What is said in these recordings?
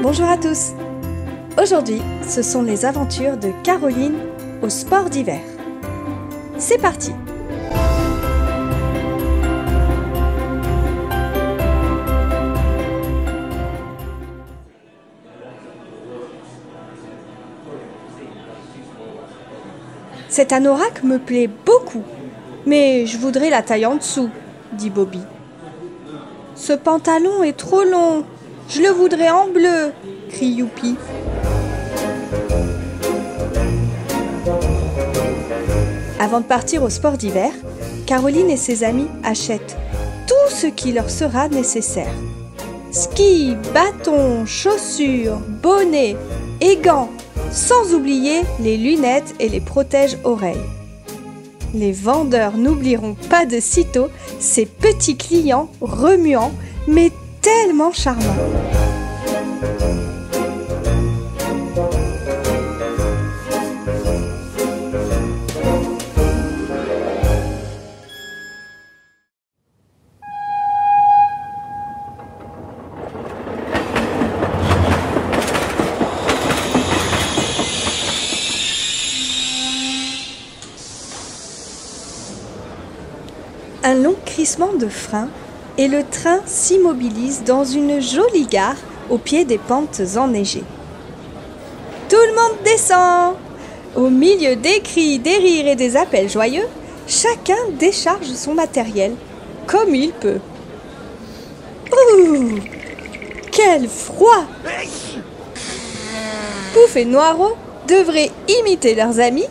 Bonjour à tous. Aujourd'hui, ce sont les aventures de Caroline au sport d'hiver. C'est parti. Cet anorak me plaît beaucoup, mais je voudrais la taille en dessous, dit Bobby. Ce pantalon est trop long, je le voudrais en bleu, crie Youpi. Avant de partir au sport d'hiver, Caroline et ses amis achètent tout ce qui leur sera nécessaire. Skis, bâtons, chaussures, bonnets et gants, sans oublier les lunettes et les protège-oreilles. Les vendeurs n'oublieront pas de sitôt ces petits clients remuants, mais tellement charmants. Un long crissement de frein et le train s'immobilise dans une jolie gare au pied des pentes enneigées. Tout le monde descend! Au milieu des cris, des rires et des appels joyeux, chacun décharge son matériel comme il peut. Ouh! Quel froid! Pouf et Noiro devraient imiter leurs amis,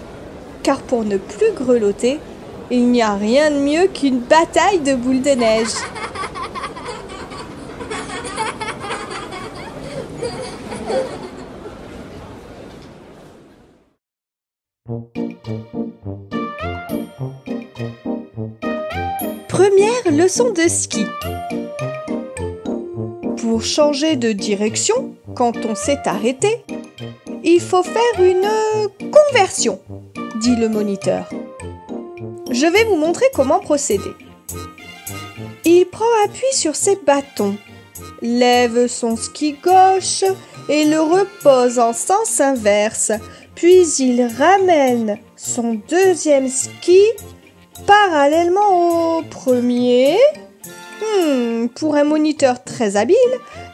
car pour ne plus grelotter, il n'y a rien de mieux qu'une bataille de boules de neige. Première leçon de ski. Pour changer de direction, quand on s'est arrêté, il faut faire une conversion, dit le moniteur. Je vais vous montrer comment procéder. Il prend appui sur ses bâtons, lève son ski gauche et le repose en sens inverse, puis il ramène son deuxième ski parallèlement au premier. Pour un moniteur très habile,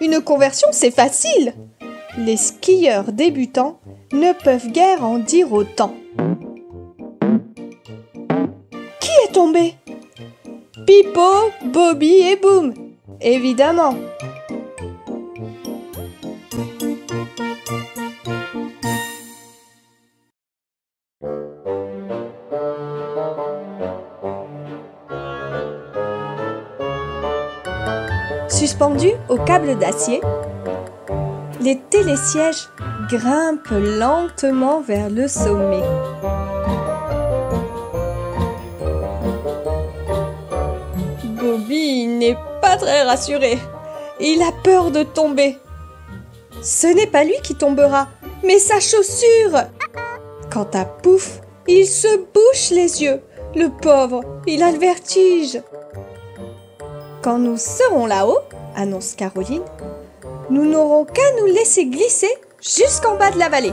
une conversion c'est facile. Les skieurs débutants ne peuvent guère en dire autant. Qui est tombé? Pipo, Bobby et Boom, évidemment. Suspendus au câble d'acier, les télésièges grimpent lentement vers le sommet. Bobby n'est pas très rassuré. Il a peur de tomber. Ce n'est pas lui qui tombera, mais sa chaussure. Quant à Pouf, il se bouche les yeux. Le pauvre, il a le vertige. Quand nous serons là-haut, annonce Caroline, nous n'aurons qu'à nous laisser glisser jusqu'en bas de la vallée.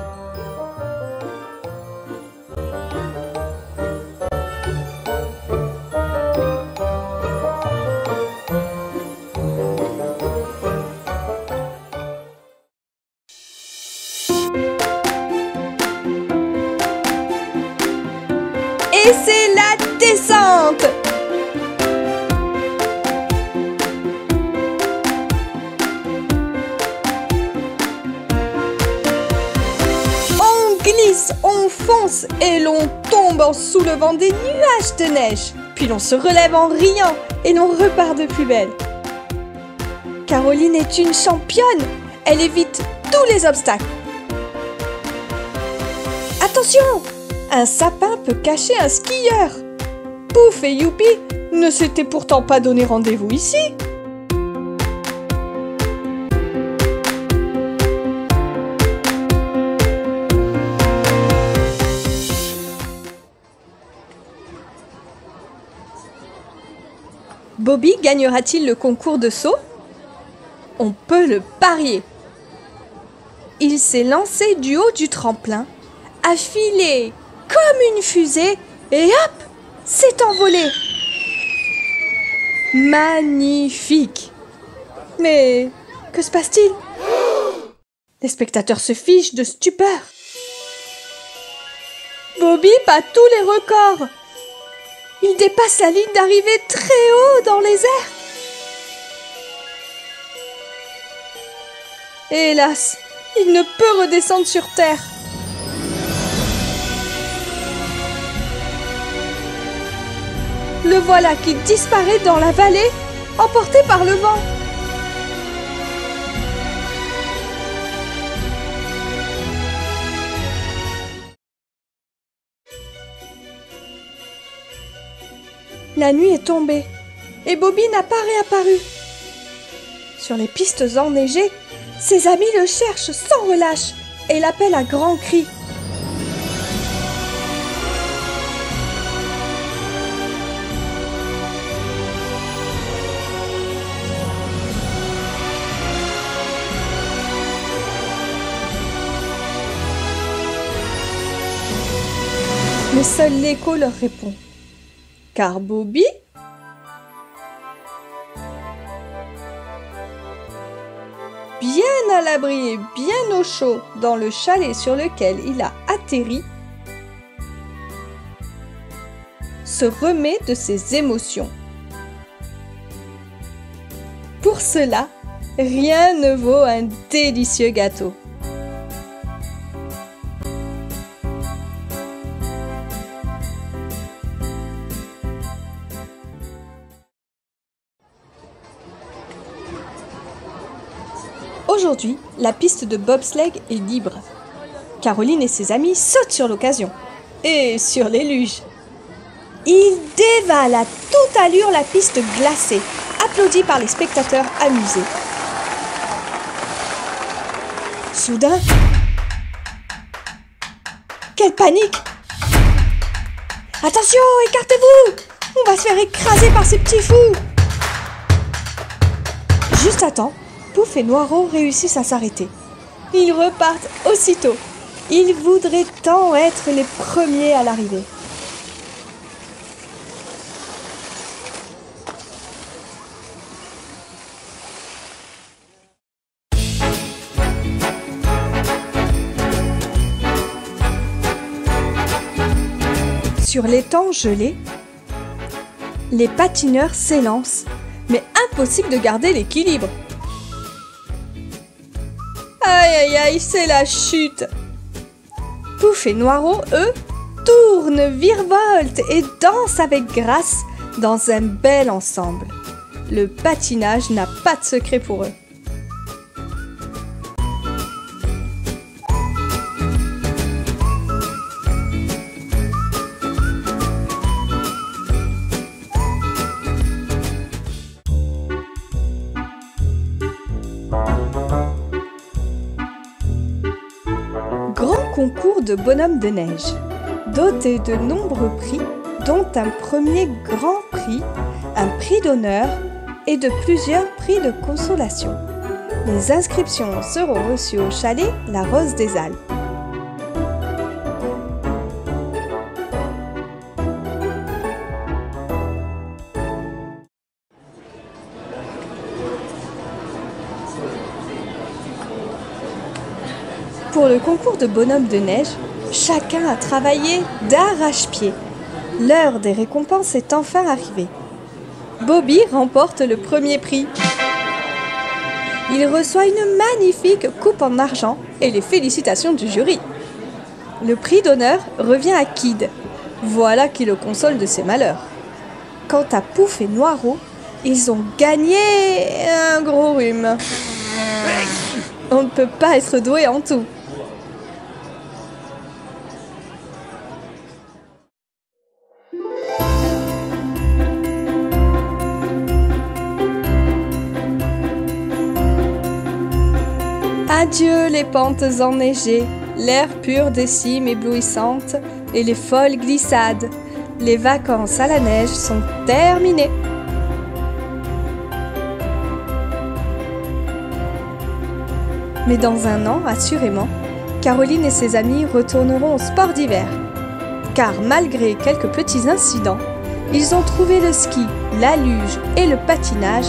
Et c'est la descente! On glisse, on fonce et l'on tombe en soulevant des nuages de neige. Puis l'on se relève en riant et l'on repart de plus belle. Caroline est une championne. Elle évite tous les obstacles. Attention! Un sapin peut cacher un skieur. Pouf et Youpi ne s'étaient pourtant pas donné rendez-vous ici. Bobby gagnera-t-il le concours de saut? On peut le parier. il s'est lancé du haut du tremplin, a filé comme une fusée et hop, s'est envolé. Magnifique! Mais que se passe-t-il? Les spectateurs se fichent de stupeur. Bobby bat tous les records. Il dépasse la ligne d'arrivée très haut dans les airs. Hélas, il ne peut redescendre sur terre. Le voilà qui disparaît dans la vallée, emporté par le vent. La nuit est tombée et Bobby n'a pas réapparu. Sur les pistes enneigées, ses amis le cherchent sans relâche et l'appellent à grands cris. Mais seul l'écho leur répond. Car Bobby, bien à l'abri et bien au chaud dans le chalet sur lequel il a atterri, se remet de ses émotions. Pour cela, rien ne vaut un délicieux gâteau. Aujourd'hui, la piste de bobsleigh est libre. Caroline et ses amis sautent sur l'occasion. Et sur les luges. Ils dévalent à toute allure la piste glacée, applaudis par les spectateurs amusés. Soudain, quelle panique! Attention, écartez-vous! On va se faire écraser par ces petits fous! Juste à temps, Pouf et Noiro réussissent à s'arrêter. Ils repartent aussitôt. Ils voudraient tant être les premiers à l'arrivée. Sur l'étang gelé, les patineurs s'élancent, mais impossible de garder l'équilibre. Aïe aïe aïe, c'est la chute. Pouf et Noiro, eux, tournent, virevoltent et dansent avec grâce dans un bel ensemble. Le patinage n'a pas de secret pour eux. Concours de bonhommes de neige, doté de nombreux prix, dont un premier grand prix, un prix d'honneur et de plusieurs prix de consolation. Les inscriptions seront reçues au chalet La Rose des Alpes. Pour le concours de bonhomme de neige, chacun a travaillé d'arrache-pied. L'heure des récompenses est enfin arrivée. Bobby remporte le premier prix. Il reçoit une magnifique coupe en argent et les félicitations du jury. Le prix d'honneur revient à Kid. Voilà qui le console de ses malheurs. Quant à Pouf et Noiro, ils ont gagné un gros rhume. On ne peut pas être doué en tout. Adieu les pentes enneigées, l'air pur des cimes éblouissantes et les folles glissades. Les vacances à la neige sont terminées. Mais dans un an, assurément, Caroline et ses amis retourneront au sport d'hiver. Car malgré quelques petits incidents, ils ont trouvé le ski, la luge et le patinage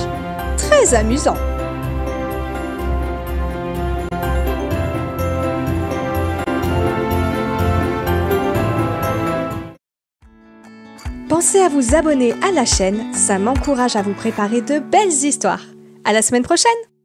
très amusants. Pensez à vous abonner à la chaîne, ça m'encourage à vous préparer de belles histoires. À la semaine prochaine!